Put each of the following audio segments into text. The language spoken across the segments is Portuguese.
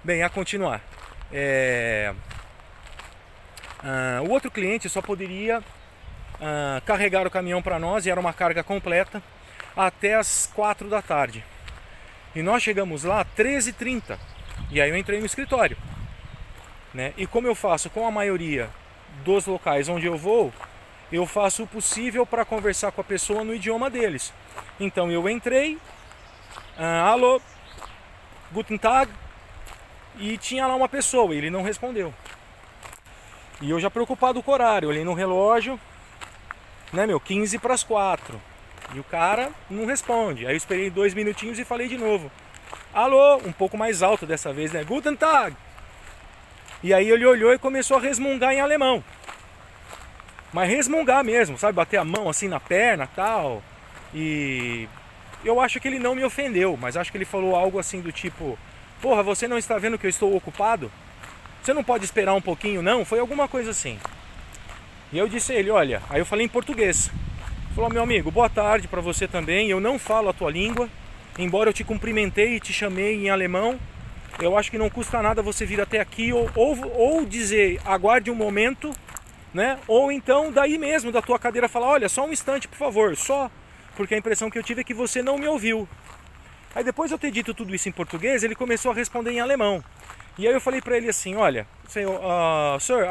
Bem, a continuar. O outro cliente só poderia carregar o caminhão para nós, e era uma carga completa, até as 4 da tarde. E nós chegamos lá às 13h30. E aí eu entrei no escritório, né? E como eu faço com a maioria dos locais onde eu vou, eu faço o possível para conversar com a pessoa no idioma deles. Então eu entrei, alô, guten Tag, e tinha lá uma pessoa, e ele não respondeu. E eu já preocupado com o horário, olhei no relógio, né, 15 para as 4. E o cara não responde. Aí eu esperei 2 minutinhos e falei de novo. Alô, um pouco mais alto dessa vez, né? Guten Tag. E aí ele olhou e começou a resmungar em alemão. Mas resmungar mesmo, sabe? Bater a mão assim na perna e tal. E eu acho que ele não me ofendeu, mas acho que ele falou algo assim do tipo: porra, você não está vendo que eu estou ocupado? Você não pode esperar um pouquinho, não? Foi alguma coisa assim. E eu disse a ele: olha, aí eu falei em português. Ele falou: meu amigo, boa tarde para você também. Eu não falo a tua língua, embora eu te cumprimentei e te chamei em alemão. Eu acho que não custa nada você vir até aqui ou dizer aguarde um momento, né? Ou então daí mesmo da tua cadeira falar: olha, só um instante, por favor, só, porque a impressão que eu tive é que você não me ouviu. Aí depois de eu ter dito tudo isso em português, ele começou a responder em alemão. E aí eu falei para ele assim: olha, sir,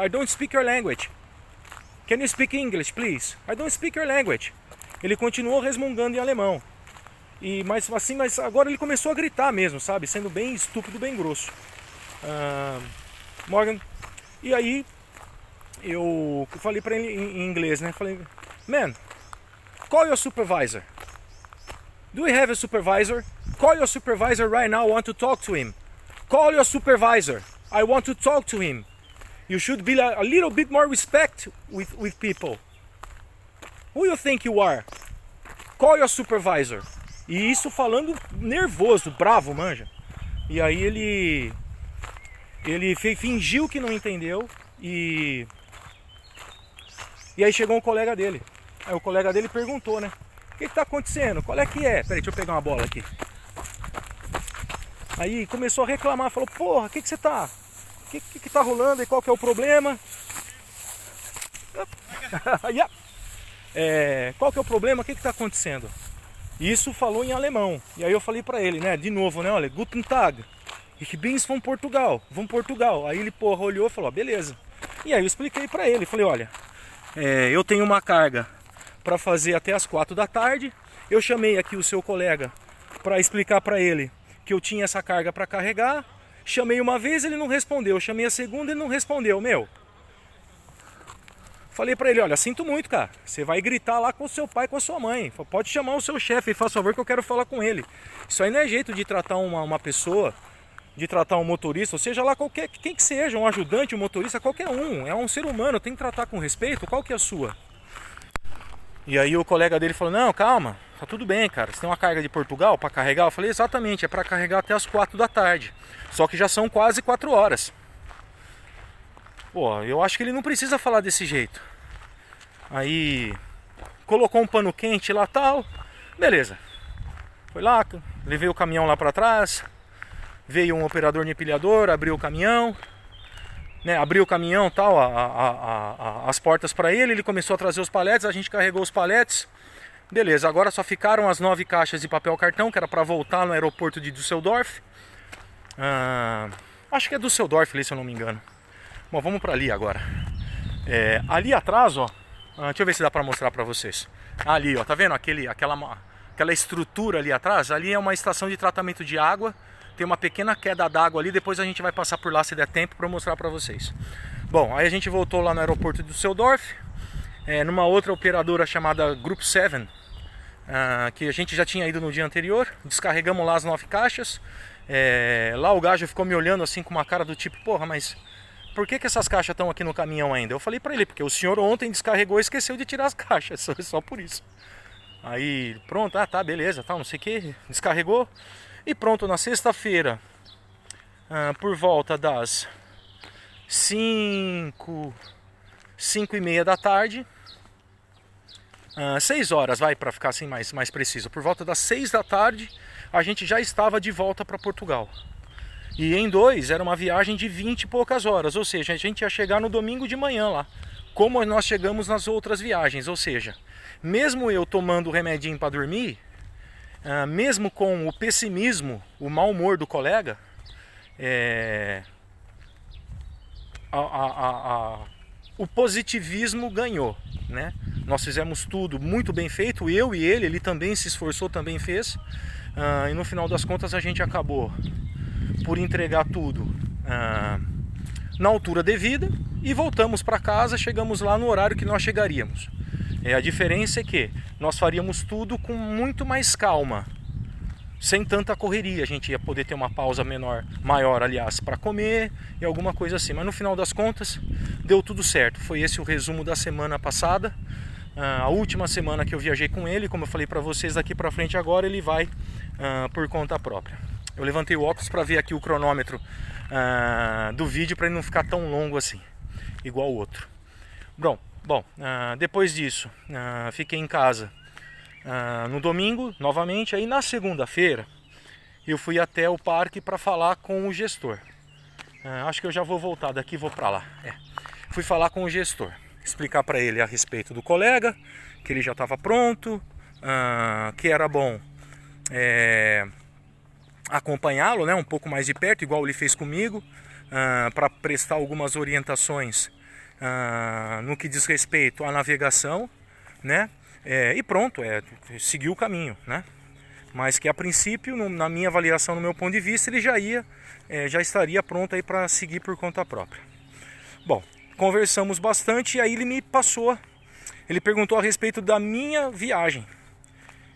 I don't speak your language. Can you speak English, please? I don't speak your language. Ele continuou resmungando em alemão. Mas agora ele começou a gritar mesmo, sabe? Sendo bem estúpido, bem grosso. Morgan. E aí eu falei pra ele em inglês, né? Falei: man, call your supervisor. Do we have a supervisor? Call your supervisor right now, I want to talk to him. Call your supervisor. I want to talk to him. You should be a little bit more respect with people. Who you think you are? Call your supervisor. E isso falando nervoso, bravo, manja. E aí ele fingiu que não entendeu e aí chegou um colega dele. Aí o colega dele perguntou, né? O que tá acontecendo? Qual é que é? Peraí, deixa eu pegar uma bola aqui. Aí começou a reclamar, falou: porra, o que você tá? O que tá rolando e qual que é o problema? Qual que é o problema? O que tá acontecendo? Isso falou em alemão. E aí eu falei pra ele, né, de novo, né, olha, Guten Tag, ich bin's von Portugal, vamos Portugal. Aí ele, porra, olhou e falou: beleza. E aí eu expliquei pra ele, falei: olha, eu tenho uma carga pra fazer até as 4 da tarde. Eu chamei aqui o seu colega pra explicar pra ele que eu tinha essa carga pra carregar. Chamei uma vez, ele não respondeu. Chamei a segunda, ele não respondeu, meu. Falei pra ele: olha, sinto muito, cara. Você vai gritar lá com o seu pai, com a sua mãe. Pode chamar o seu chefe e faz favor que eu quero falar com ele. Isso aí não é jeito de tratar uma pessoa, de tratar um motorista, ou seja lá quem que seja, um ajudante, um motorista, qualquer um. É um ser humano, tem que tratar com respeito. Qual que é a sua? E aí o colega dele falou: não, calma, tá tudo bem, cara. Você tem uma carga de Portugal pra carregar? Eu falei: exatamente, é pra carregar até as 4 da tarde. Só que já são quase 4 horas. Pô, eu acho que ele não precisa falar desse jeito. Aí colocou um pano quente lá, tal. Beleza. Foi lá, levei o caminhão lá pra trás. Veio um operador de empilhador, abriu o caminhão, né, abriu o caminhão, tal, as portas pra ele. Ele começou a trazer os paletes, a gente carregou os paletes. Beleza, agora só ficaram as 9 caixas de papel cartão, que era pra voltar no aeroporto de Düsseldorf. Acho que é Düsseldorf ali, se eu não me engano. Bom, vamos pra ali agora. Ali atrás, ó, deixa eu ver se dá pra mostrar pra vocês. Ali, ó, tá vendo aquela estrutura ali atrás? Ali é uma estação de tratamento de água. Tem uma pequena queda d'água ali, depois a gente vai passar por lá se der tempo pra mostrar pra vocês. Bom, aí a gente voltou lá no aeroporto de Düsseldorf, numa outra operadora chamada Group 7, que a gente já tinha ido no dia anterior. Descarregamos lá as 9 caixas. Lá o gajo ficou me olhando assim com uma cara do tipo: porra, mas por que essas caixas estão aqui no caminhão ainda? Eu falei pra ele: porque o senhor ontem descarregou e esqueceu de tirar as caixas, só por isso. Aí pronto, tá, beleza, tal, não sei o que, descarregou. E pronto, na sexta-feira, por volta das 5h30 da tarde, 6 horas, vai, para ficar assim mais preciso. Por volta das 6 da tarde, a gente já estava de volta para Portugal. E em 2 era uma viagem de 20 e poucas horas, ou seja, a gente ia chegar no domingo de manhã lá, como nós chegamos nas outras viagens. Ou seja, mesmo eu tomando o remedinho para dormir, mesmo com o pessimismo, o mau humor do colega, o positivismo ganhou, né? Nós fizemos tudo muito bem feito, eu e ele também se esforçou, também fez, e no final das contas a gente acabou por entregar tudo na altura devida e voltamos para casa, chegamos lá no horário que nós chegaríamos. A diferença é que nós faríamos tudo com muito mais calma, sem tanta correria. A gente ia poder ter uma pausa maior, aliás, para comer e alguma coisa assim. Mas no final das contas, deu tudo certo. Foi esse o resumo da semana passada. A última semana que eu viajei com ele, como eu falei para vocês, daqui para frente agora ele vai por conta própria. Eu levantei o óculos para ver aqui o cronômetro do vídeo, para ele não ficar tão longo assim, igual o outro. Bom, depois disso, fiquei em casa no domingo, novamente. Aí na segunda-feira, eu fui até o parque para falar com o gestor. Acho que eu já vou voltar daqui e vou para lá. Fui falar com o gestor, explicar para ele a respeito do colega, que ele já estava pronto, que era bom acompanhá-lo, né, um pouco mais de perto, igual ele fez comigo, para prestar algumas orientações no que diz respeito à navegação, né? E pronto, seguir o caminho, né? Mas que a princípio, na minha avaliação, no meu ponto de vista, ele já estaria pronto aí para seguir por conta própria. Bom, conversamos bastante e aí ele perguntou a respeito da minha viagem.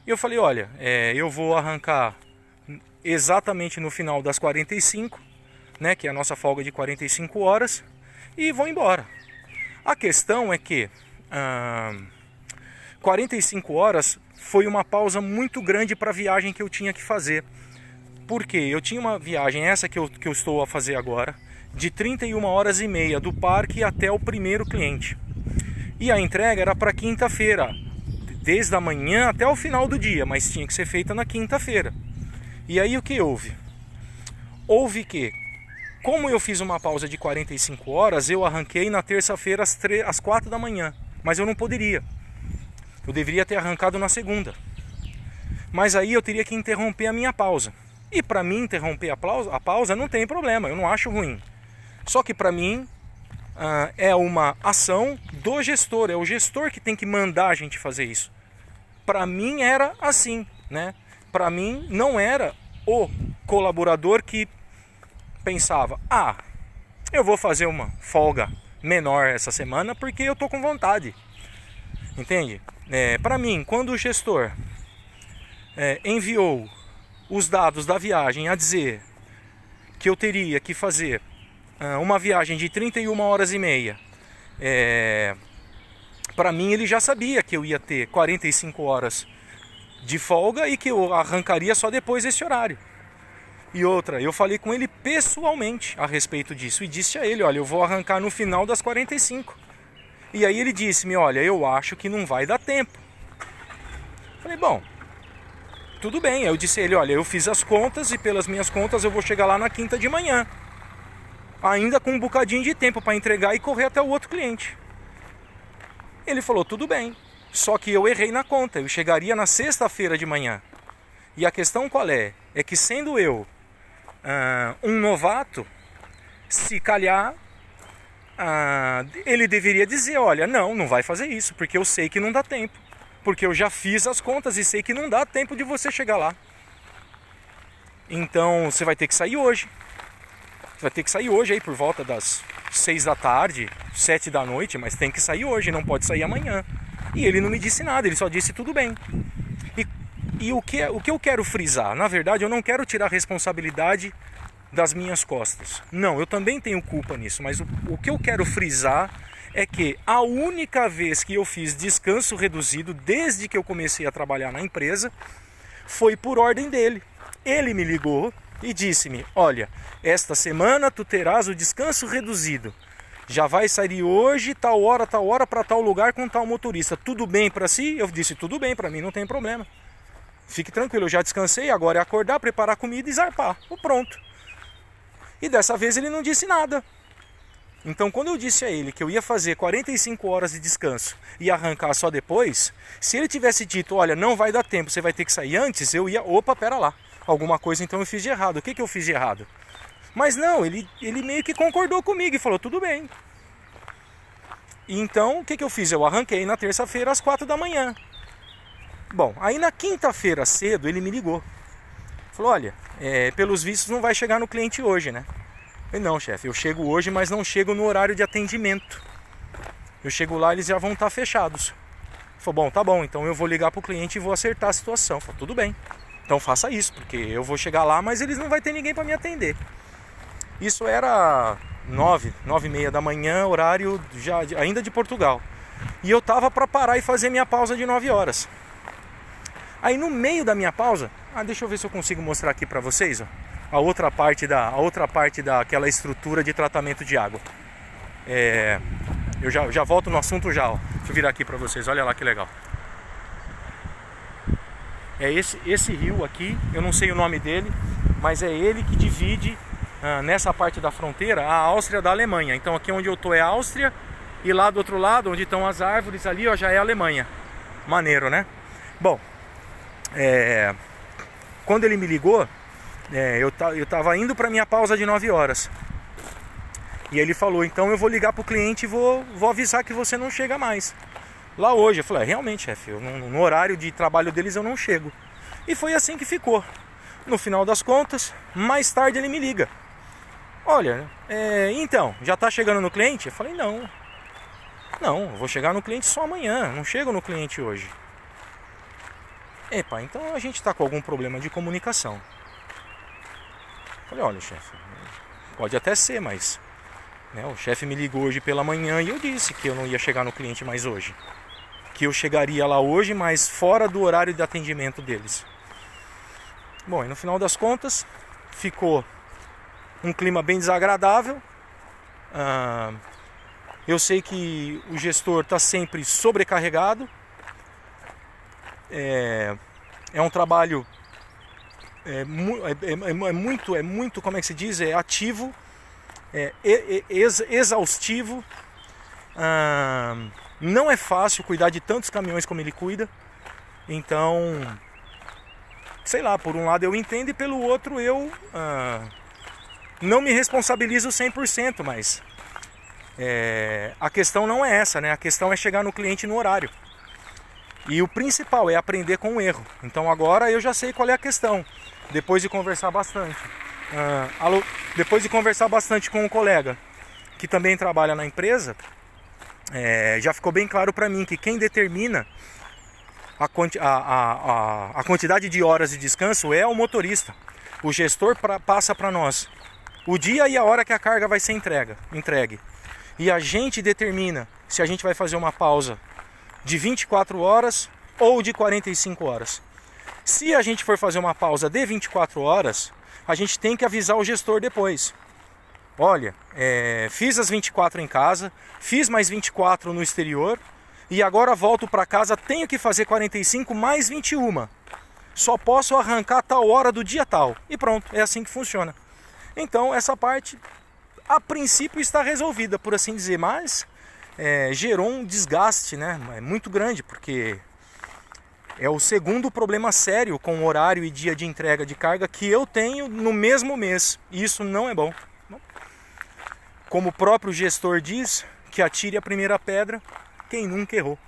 E eu falei, olha, eu vou arrancar exatamente no final das 45, né, que é a nossa folga de 45 horas, e vou embora. A questão é que 45 horas foi uma pausa muito grande para a viagem que eu tinha que fazer. Porque eu tinha uma viagem, essa que eu estou a fazer agora, de 31 horas e meia do parque até o primeiro cliente. E a entrega era para quinta-feira, desde a manhã até o final do dia, mas tinha que ser feita na quinta-feira. E aí o que houve? Houve que, como eu fiz uma pausa de 45 horas, eu arranquei na terça-feira às 4 da manhã, mas eu não poderia. Eu deveria ter arrancado na segunda. Mas aí eu teria que interromper a minha pausa. E para mim interromper a pausa não tem problema, eu não acho ruim. Só que para mim é uma ação do gestor, é o gestor que tem que mandar a gente fazer isso. Para mim era assim, né? Para mim não era o colaborador que pensava, eu vou fazer uma folga menor essa semana porque eu tô com vontade. Entende? Para mim, quando o gestor enviou os dados da viagem a dizer que eu teria que fazer uma viagem de 31 horas e meia, para mim ele já sabia que eu ia ter 45 horas de folga e que eu arrancaria só depois desse horário. E outra, eu falei com ele pessoalmente a respeito disso e disse a ele, olha, eu vou arrancar no final das 45. E aí ele disse-me, olha, eu acho que não vai dar tempo. Falei, bom, tudo bem. Eu disse a ele, olha, eu fiz as contas e pelas minhas contas eu vou chegar lá na quinta de manhã. Ainda com um bocadinho de tempo para entregar e correr até o outro cliente. Ele falou, tudo bem. Só que eu errei na conta, eu chegaria na sexta-feira de manhã. E a questão qual é? É que sendo eu um novato, se calhar, ele deveria dizer, olha, não vai fazer isso, porque eu sei que não dá tempo. Porque eu já fiz as contas e sei que não dá tempo de você chegar lá. Então você vai ter que sair hoje. Você vai ter que sair hoje aí por volta das 6 da tarde, 7 da noite, mas tem que sair hoje, não pode sair amanhã. E ele não me disse nada, ele só disse tudo bem. E o que eu quero frisar? Na verdade, eu não quero tirar a responsabilidade das minhas costas. Não, eu também tenho culpa nisso, mas o que eu quero frisar é que a única vez que eu fiz descanso reduzido, desde que eu comecei a trabalhar na empresa, foi por ordem dele. Ele me ligou e disse-me, olha, esta semana tu terás o descanso reduzido. Já vai sair hoje, tal hora, para tal lugar com tal motorista. Tudo bem para si? Eu disse, tudo bem, para mim não tem problema. Fique tranquilo, eu já descansei, agora é acordar, preparar comida e zarpar. Pronto. E dessa vez ele não disse nada. Então quando eu disse a ele que eu ia fazer 45 horas de descanso e arrancar só depois, se ele tivesse dito, olha, não vai dar tempo, você vai ter que sair antes, eu ia, opa, pera lá, alguma coisa então eu fiz de errado. O que eu fiz de errado? Mas não, ele meio que concordou comigo e falou, tudo bem. E então o que eu fiz? Eu arranquei na terça-feira às 4 da manhã. Bom, aí na quinta-feira cedo ele me ligou. Falou, olha, pelos vistos não vai chegar no cliente hoje, né? Eu falei, não, chefe, eu chego hoje, mas não chego no horário de atendimento. Eu chego lá, eles já vão estar fechados. Ele falou, bom, tá bom, então eu vou ligar pro cliente e vou acertar a situação. Eu falei, tudo bem, então faça isso, porque eu vou chegar lá, mas eles não vai ter ninguém para me atender. Isso era 9h30 da manhã, horário ainda de Portugal. E eu tava para parar e fazer minha pausa de 9 horas. Aí no meio da minha pausa, deixa eu ver se eu consigo mostrar aqui para vocês, ó. A outra parte daquela estrutura de tratamento de água. Eu já volto no assunto já, ó. Deixa eu virar aqui para vocês, olha lá que legal. É esse rio aqui, eu não sei o nome dele, mas é ele que divide nessa parte da fronteira a Áustria da Alemanha. Então aqui onde eu tô é a Áustria e lá do outro lado, onde estão as árvores ali, ó, já é a Alemanha. Maneiro, né? Bom, quando ele me ligou, eu tava indo para minha pausa de 9 horas. E ele falou, então eu vou ligar pro cliente e vou avisar que você não chega mais lá hoje. Eu falei, realmente, chefe, no horário de trabalho deles eu não chego. E foi assim que ficou. No final das contas, mais tarde ele me liga. Olha, então, já tá chegando no cliente? Eu falei, não, eu vou chegar no cliente só amanhã, não chego no cliente hoje. Epa, então a gente tá com algum problema de comunicação. Falei, olha, chefe, pode até ser, mas o chefe me ligou hoje pela manhã e eu disse que eu não ia chegar no cliente mais hoje. Que eu chegaria lá hoje, mas fora do horário de atendimento deles. Bom, e no final das contas, ficou um clima bem desagradável. Eu sei que o gestor está sempre sobrecarregado. É um trabalho muito, como é que se diz? É ativo, exaustivo. Não é fácil cuidar de tantos caminhões como ele cuida. Então, sei lá, por um lado eu entendo e pelo outro eu não me responsabilizo 100%, mas a questão não é essa, né? A questão é chegar no cliente no horário. E o principal é aprender com o erro. Então agora eu já sei qual é a questão. Depois de conversar bastante. Depois de conversar bastante com um colega que também trabalha na empresa, já ficou bem claro para mim que quem determina a quantidade de horas de descanso é o motorista. O gestor passa para nós o dia e a hora que a carga vai ser entregue. E a gente determina se a gente vai fazer uma pausa de 24 horas ou de 45 horas. Se a gente for fazer uma pausa de 24 horas, a gente tem que avisar o gestor depois. Olha, fiz as 24 em casa, fiz mais 24 no exterior e agora volto para casa, tenho que fazer 45 mais 21. Só posso arrancar tal hora do dia tal. E pronto, é assim que funciona. Então essa parte, a princípio, está resolvida, por assim dizer, mas gerou um desgaste, né? Muito grande, porque é o segundo problema sério com horário e dia de entrega de carga que eu tenho no mesmo mês. E isso não é bom. Como o próprio gestor diz, que atire a primeira pedra quem nunca errou.